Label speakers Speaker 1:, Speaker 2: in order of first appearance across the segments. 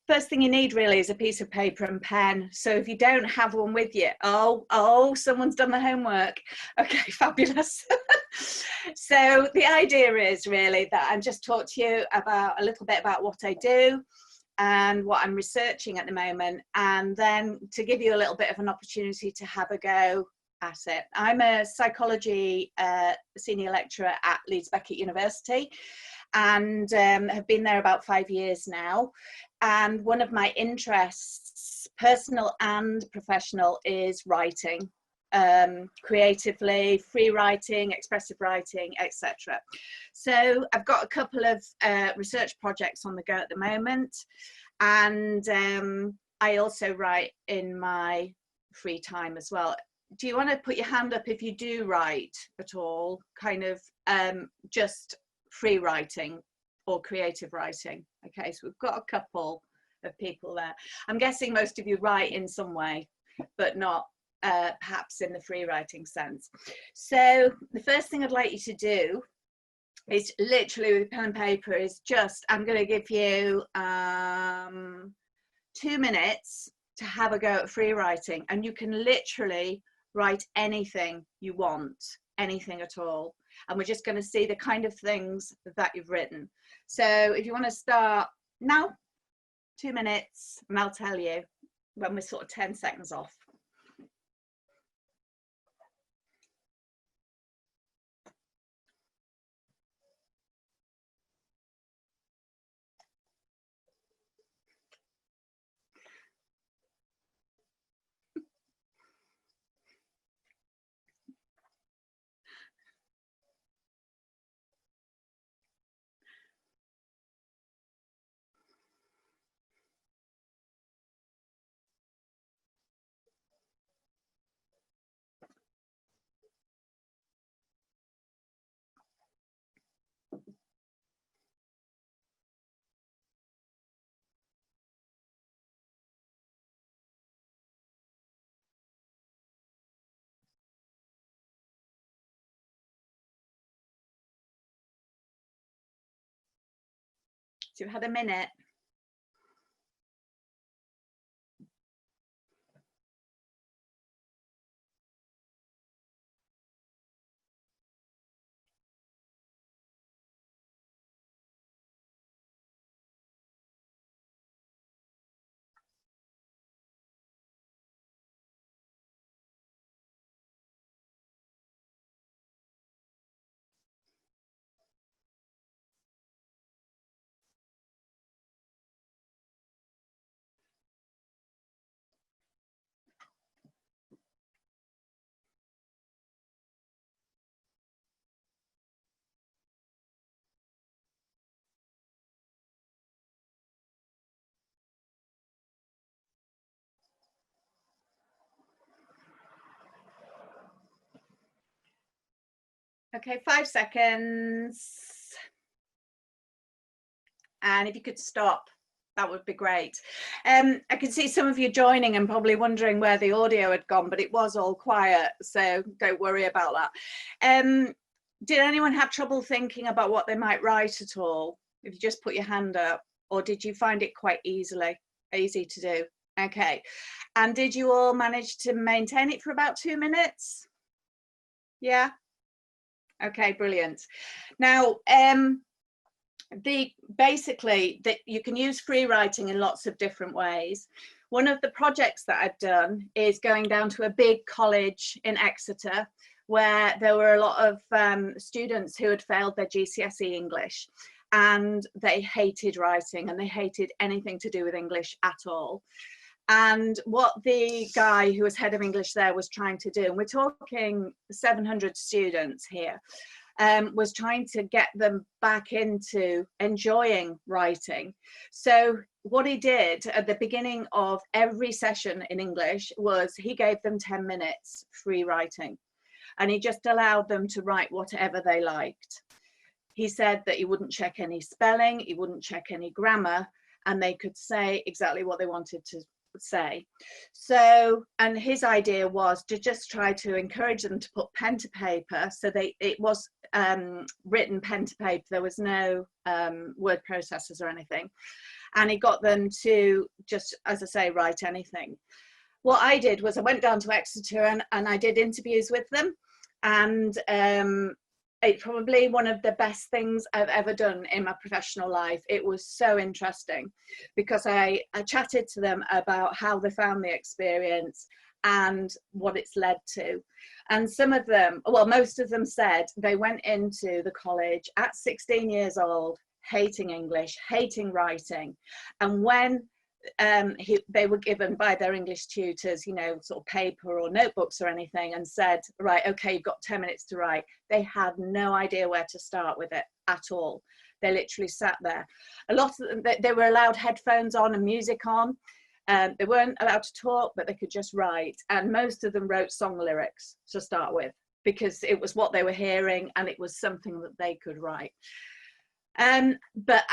Speaker 1: first thing you need really is a piece of paper and pen. So if you don't have one with you, oh, someone's done the homework. Okay, fabulous. So the idea is really that I just talk to you about a little bit about what I do and what I'm researching at the moment, and then to give you a little bit of an opportunity to have a go at it. I'm a psychology senior lecturer at Leeds Beckett University, and have been there about 5 years now. And one of my interests, personal and professional, is writing, creatively, free writing, expressive writing, etc. So I've got a couple of research projects on the go at the moment, and I also write in my free time as well. Do you want to put your hand up if you do write at all, kind of just free writing or creative writing? Okay, so we've got a couple of people there. I'm guessing most of you write in some way, but not perhaps in the free writing sense. So the first thing I'd like you to do is literally with pen and paper is just, I'm going to give you 2 minutes to have a go at free writing, and you can literally write anything you want, anything at all. And we're just going to see the kind of things that you've written. So if you want to start now, 2 minutes, and I'll tell you when we're sort of 10 seconds off. So you've had a minute. Okay, 5 seconds. And if you could stop, that would be great. I can see some of you joining and probably wondering where the audio had gone, but it was all quiet, so don't worry about that. Did anyone have trouble thinking about what they might write at all? If you just put your hand up, or did you find it quite easy to do? Okay, and did you all manage to maintain it for about 2 minutes? Yeah. Okay, brilliant. Now, basically that you can use free writing in lots of different ways. One of the projects that I've done is going down to a big college in Exeter, where there were a lot of students who had failed their GCSE English, and they hated writing and they hated anything to do with English at all. And what the guy who was head of English there was trying to do, and we're talking 700 students here, was trying to get them back into enjoying writing. So what he did at the beginning of every session in English was he gave them 10 minutes free writing, and he just allowed them to write whatever they liked. He said that he wouldn't check any spelling, he wouldn't check any grammar, and they could say exactly what they wanted to say. So, and his idea was to just try to encourage them to put pen to paper. So it was written pen to paper. There was no word processors or anything. and he got them to just, as I say, write anything. What I did was I went down to Exeter and I did interviews with them, and it's probably one of the best things I've ever done in my professional life. It was so interesting because I chatted to them about how they found the experience and what it's led to. And some of them, well, most of them said they went into the college at 16 years old, hating English, hating writing. And when they were given by their English tutors, you know, sort of paper or notebooks or anything, and said, right, okay, you've got 10 minutes to write, they had no idea where to start with it at all. They literally sat there. A lot of them, they were allowed headphones on and music on. They weren't allowed to talk, but they could just write. And most of them wrote song lyrics to start with, because it was what they were hearing and it was something that they could write. But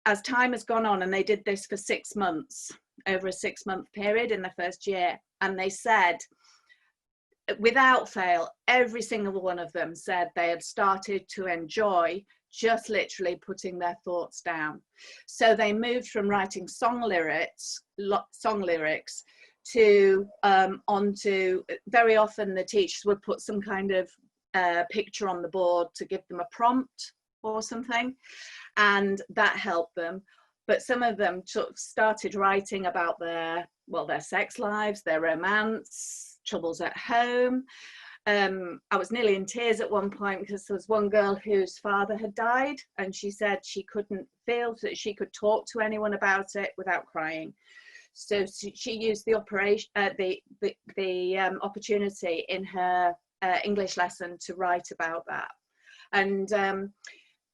Speaker 1: as time has gone on, and they did this for 6 months, over a 6-month period in the first year, and they said, without fail, every single one of them said they had started to enjoy just literally putting their thoughts down. So they moved from writing song lyrics to onto, very often the teachers would put some kind of picture on the board to give them a prompt or something, and that helped them. But some of them sort of started writing about their sex lives, their romance, troubles at home. I was nearly in tears at one point because there was one girl whose father had died, and she said she couldn't feel that she could talk to anyone about it without crying. So she used the opportunity in her English lesson to write about that. And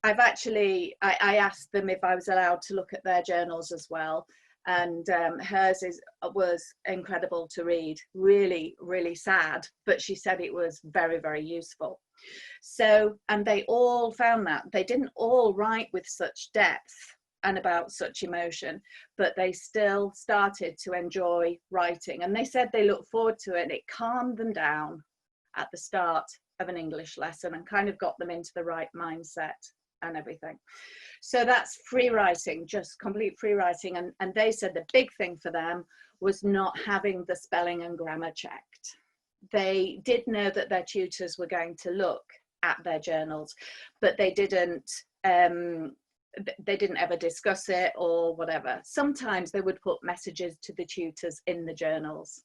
Speaker 1: I've actually, I asked them if I was allowed to look at their journals as well. And hers was incredible to read, really, really sad, but she said it was very, very useful. So, and they all found that. They didn't all write with such depth and about such emotion, but they still started to enjoy writing. And they said they looked forward to it. It calmed them down at the start of an English lesson and kind of got them into the right mindset and everything. So that's free writing, just complete free writing. And they said the big thing for them was not having the spelling and grammar checked. They did know that their tutors were going to look at their journals, but they didn't ever discuss it or whatever. Sometimes they would put messages to the tutors in the journals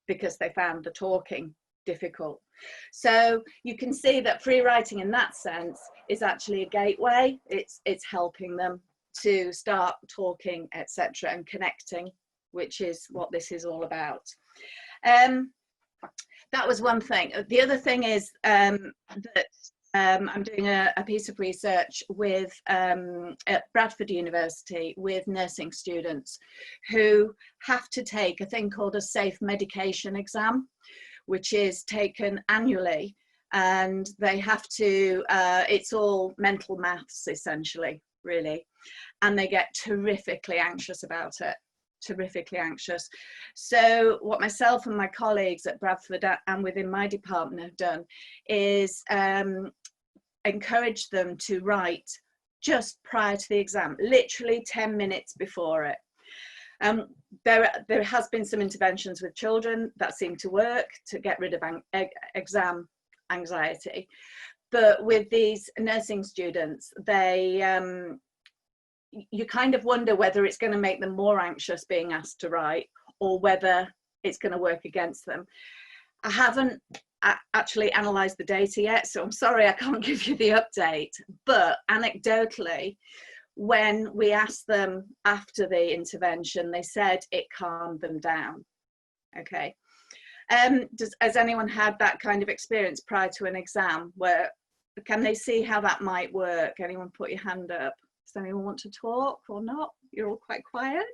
Speaker 1: because they found the talking difficult. So you can see that free writing in that sense is actually a gateway. It's helping them to start talking, etc., and connecting, which is what this is all about. That was one thing. The other thing is that I'm doing a piece of research with at Bradford University with nursing students who have to take a thing called a safe medication exam, which is taken annually, and they have to, it's all mental maths essentially, really, and they get terrifically anxious about it, terrifically anxious. So what myself and my colleagues at Bradford and within my department have done is encourage them to write just prior to the exam, literally 10 minutes before it. There has been some interventions with children that seem to work to get rid of exam anxiety, but with these nursing students, you kind of wonder whether it's going to make them more anxious being asked to write or whether it's going to work against them. I haven't actually analysed the data yet, so I'm sorry I can't give you the update, but anecdotally, when we asked them after the intervention, they said it calmed them down. Okay. Has anyone had that kind of experience prior to an exam? Where can they see how that might work? Anyone put your hand up? Does anyone want to talk or not? You're all quite quiet.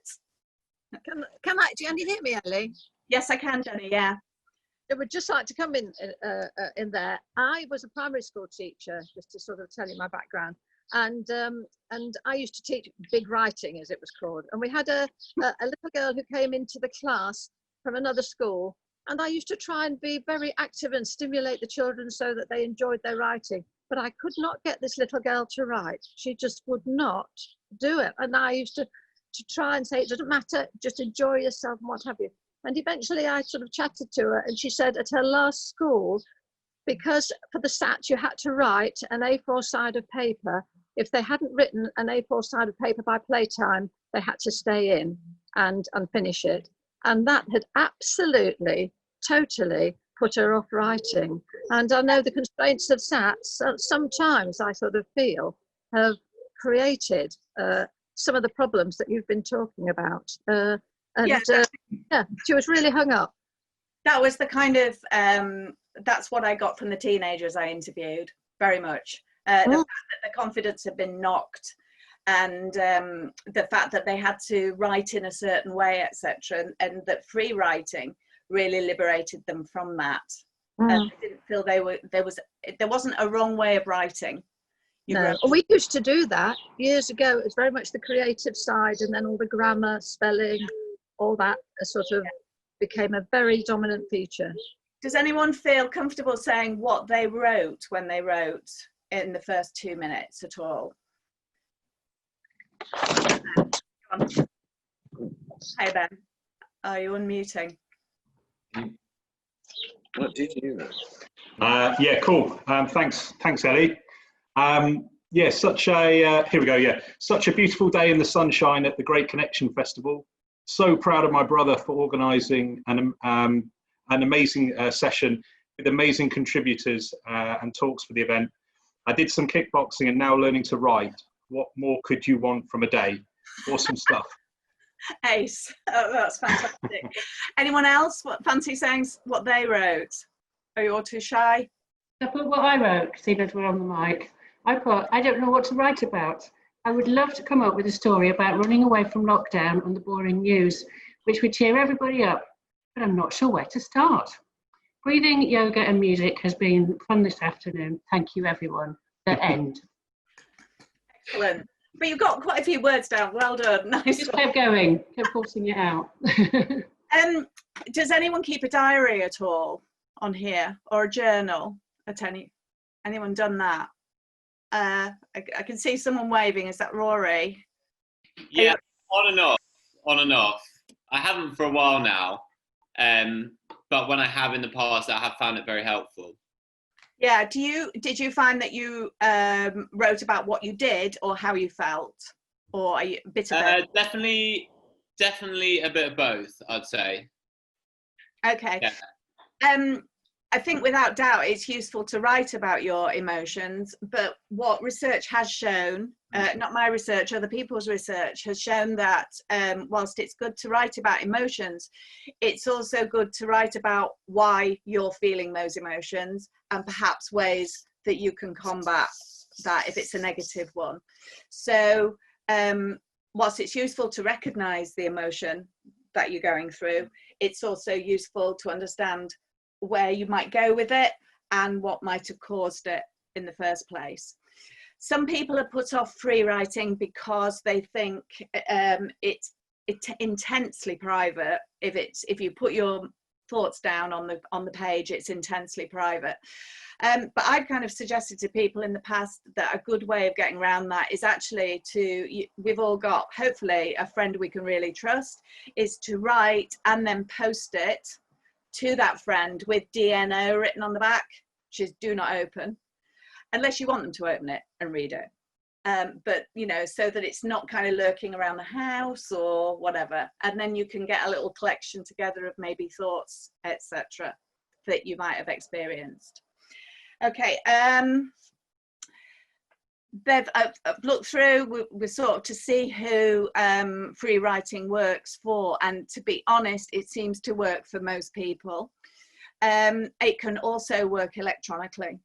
Speaker 2: Can you hear me, Ellie?
Speaker 1: Yes, I can, Jenny. Yeah.
Speaker 2: I would just like to come in there. I was a primary school teacher, just to sort of tell you my background. And I used to teach big writing, as it was called. And we had a little girl who came into the class from another school. And I used to try and be very active and stimulate the children so that they enjoyed their writing. But I could not get this little girl to write. She just would not do it. And I used to to try and say it doesn't matter, just enjoy yourself and what have you. And eventually I sort of chatted to her, and she said at her last school, because for the SAT you had to write an A4 side of paper. If they hadn't written an A4 side of paper by playtime, they had to stay in and finish it. And that had absolutely, totally put her off writing. And I know the constraints of SATs, sometimes I sort of feel, have created some of the problems that you've been talking about. Yeah, she was really hung up.
Speaker 1: That was the kind of, that's what I got from the teenagers I interviewed, very much. The fact that the confidence had been knocked, and the fact that they had to write in a certain way, etc., and that free writing really liberated them from that. And they didn't feel there wasn't a wrong way of writing.
Speaker 2: No, we used to do that years ago. It was very much the creative side, and then all the grammar, spelling, all that sort of became a very dominant feature.
Speaker 1: Does anyone feel comfortable saying what they wrote when they wrote in the first 2 minutes at all? Hey Ben, are you unmuting?
Speaker 3: What did you know?
Speaker 4: Yeah, cool. Thanks, Ellie. Yeah, such a here we go. Yeah, such a beautiful day in the sunshine at the Great Connection Festival. So proud of my brother for organising an amazing session with amazing contributors and talks for the event. I did some kickboxing and now learning to write. What more could you want from a day? Awesome stuff.
Speaker 1: Ace. Oh, that's fantastic. Anyone else fancy saying what they wrote? Are you all too shy?
Speaker 5: I put what I wrote, seeing as we're on the mic. I put, I don't know what to write about. I would love to come up with a story about running away from lockdown and the boring news, which would cheer everybody up, but I'm not sure where to start. Breathing, yoga and music has been fun this afternoon. Thank you, everyone. The end.
Speaker 1: Excellent. But you've got quite a few words down. Well done. Nice.
Speaker 5: Just kept going, kept forcing it out.
Speaker 1: Does anyone keep a diary at all on here, or a journal at anyone done that? I can see someone waving. Is that Rory?
Speaker 3: Yeah, on and off. I haven't for a while now, but when I have in the past, I have found it very helpful.
Speaker 1: Yeah. Did you find that you wrote about what you did or how you felt, or are you a bit of both?
Speaker 3: Definitely a bit of both, I'd say.
Speaker 1: Okay.
Speaker 3: Yeah.
Speaker 1: I think without doubt it's useful to write about your emotions, but what research has shown, not my research, other people's research has shown that whilst it's good to write about emotions, it's also good to write about why you're feeling those emotions and perhaps ways that you can combat that if it's a negative one. So whilst it's useful to recognize the emotion that you're going through, it's also useful to understand where you might go with it and what might have caused it in the first place. Some people are put off free writing because they think it's intensely private. If you put your thoughts down on the page, it's intensely private. But I've kind of suggested to people in the past that a good way of getting around that is actually we've all got, hopefully, a friend we can really trust, is to write and then post it to that friend with DNO written on the back, which is do not open, unless you want them to open it and read it. But, you know, so that it's not kind of lurking around the house or whatever. And then you can get a little collection together of maybe thoughts, etc., that you might have experienced. Okay. Bev, I've looked through, we're sort of to see who free writing works for, and to be honest, it seems to work for most people. It can also work electronically.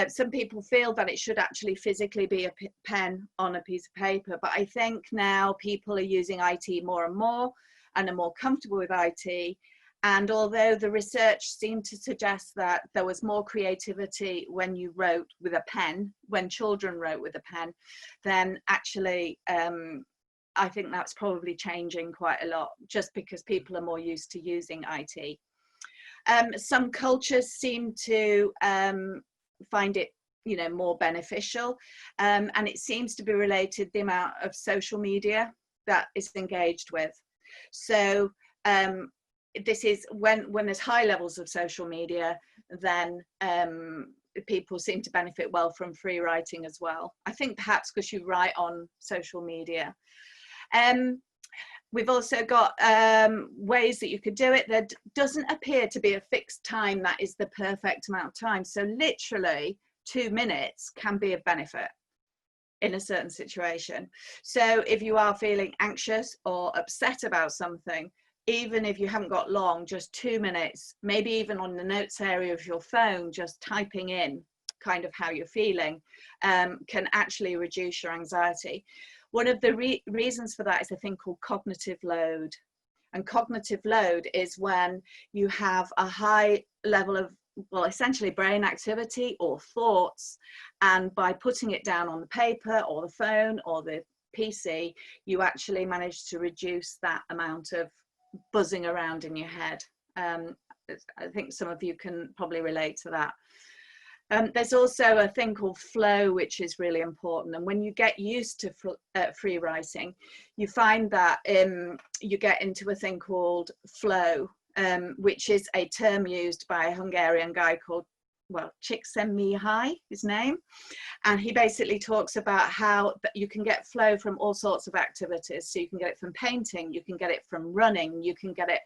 Speaker 1: Some people feel that it should actually physically be a pen on a piece of paper, but I think now people are using IT more and more and are more comfortable with IT. And although the research seemed to suggest that there was more creativity when you wrote with a pen, when children wrote with a pen, then actually I think that's probably changing quite a lot, just because people are more used to using IT. Some cultures seem to find it, you know, more beneficial, and it seems to be related to the amount of social media that is engaged with. So this is when there's high levels of social media, then people seem to benefit well from free writing as well. I think perhaps because you write on social media. We've also got ways that you could do it. There doesn't appear to be a fixed time that is the perfect amount of time. So literally 2 minutes can be of benefit in a certain situation. So if you are feeling anxious or upset about something, even if you haven't got long, just 2 minutes, maybe even on the notes area of your phone, just typing in kind of how you're feeling, can actually reduce your anxiety. One of the reasons for that is a thing called cognitive load. And cognitive load is when you have a high level of, well, essentially brain activity or thoughts, and by putting it down on the paper or the phone or the PC, you actually manage to reduce that amount of buzzing around in your head. I think some of you can probably relate to that. There's also a thing called flow, which is really important. And when you get used to free writing, you find that you get into a thing called flow, which is a term used by a Hungarian guy called, well, Csikszentmihalyi, his name. And he basically talks about how you can get flow from all sorts of activities. So you can get it from painting, you can get it from running, you can get it,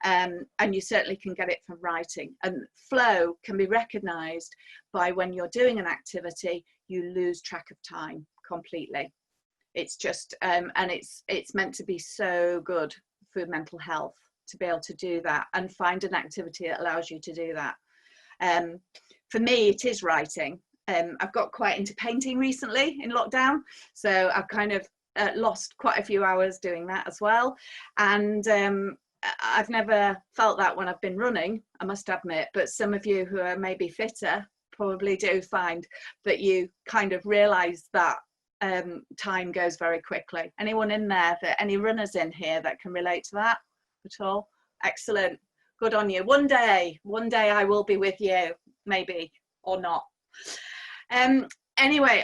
Speaker 1: and you certainly can get it from writing. And flow can be recognized by when you're doing an activity, you lose track of time completely. It's just, and it's meant to be so good for mental health to be able to do that and find an activity that allows you to do that. For me, it is writing. I've got quite into painting recently in lockdown, so I've kind of lost quite a few hours doing that as well. And I've never felt that when I've been running, I must admit, but some of you who are maybe fitter probably do find that you kind of realise that time goes very quickly. Anyone in there, any runners in here that can relate to that at all? Excellent. Good on you. One day I will be with you, maybe, or not. Anyway,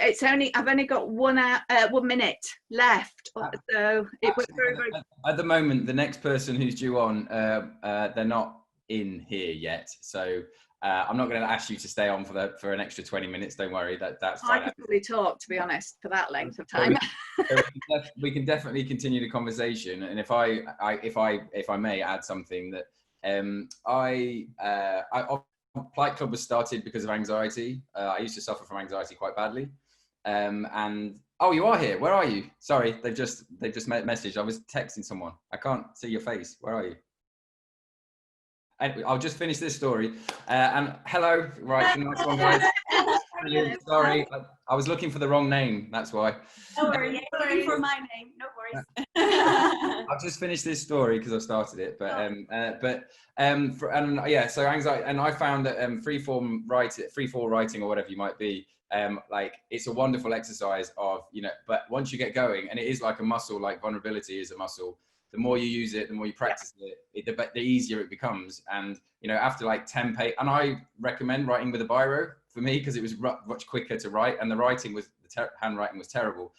Speaker 1: I've only got 1 minute left, so it was very, very.
Speaker 6: At the moment, the next person who's due on, they're not in here yet, so I'm not going to ask you to stay on for an extra 20 minutes. Don't worry, that's fine.
Speaker 1: I could probably talk, to be honest, for that length of time.
Speaker 6: We can definitely continue the conversation, and if I may add something that. Plight Club was started because of anxiety. I used to suffer from anxiety quite badly. And oh, you are here. Where are you? Sorry, they've just messaged. I was texting someone. I can't see your face. Where are you? Anyway, I'll just finish this story. And hello, right, nice one, guys. Sorry, I was looking for the wrong name. That's why.
Speaker 1: No worries. Looking for my name. No worries.
Speaker 6: I'll just finish this story because I started it. Yeah. So anxiety, and I found that free fall writing or whatever you might be, like it's a wonderful exercise of, but once you get going, and it is like a muscle, like vulnerability is a muscle. The more you use it, the more you practice it, the easier it becomes. And after like 10 pages, and I recommend writing with a biro for me because it was much quicker to write, and the handwriting was terrible.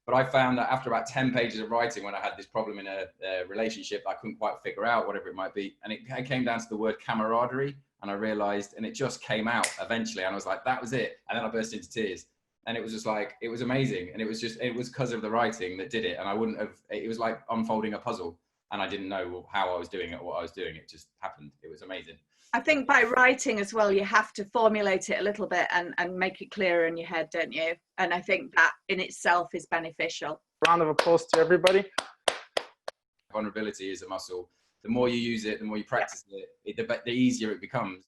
Speaker 6: But I found that after about 10 pages of writing, when I had this problem in a relationship I couldn't quite figure out, whatever it might be, and it came down to the word camaraderie, and I realized, and it just came out eventually, and I was like, that was it. And then I burst into tears. And it was just like, it was amazing. And it was because of the writing that did it. And it was like unfolding a puzzle. And I didn't know how I was doing it or what I was doing. It just happened. It was amazing.
Speaker 1: I think by writing as well, you have to formulate it a little bit and make it clearer in your head, don't you? And I think that in itself is beneficial.
Speaker 7: Round of applause to everybody.
Speaker 6: Vulnerability is a muscle. The more you use it, the more you practice it, the easier it becomes.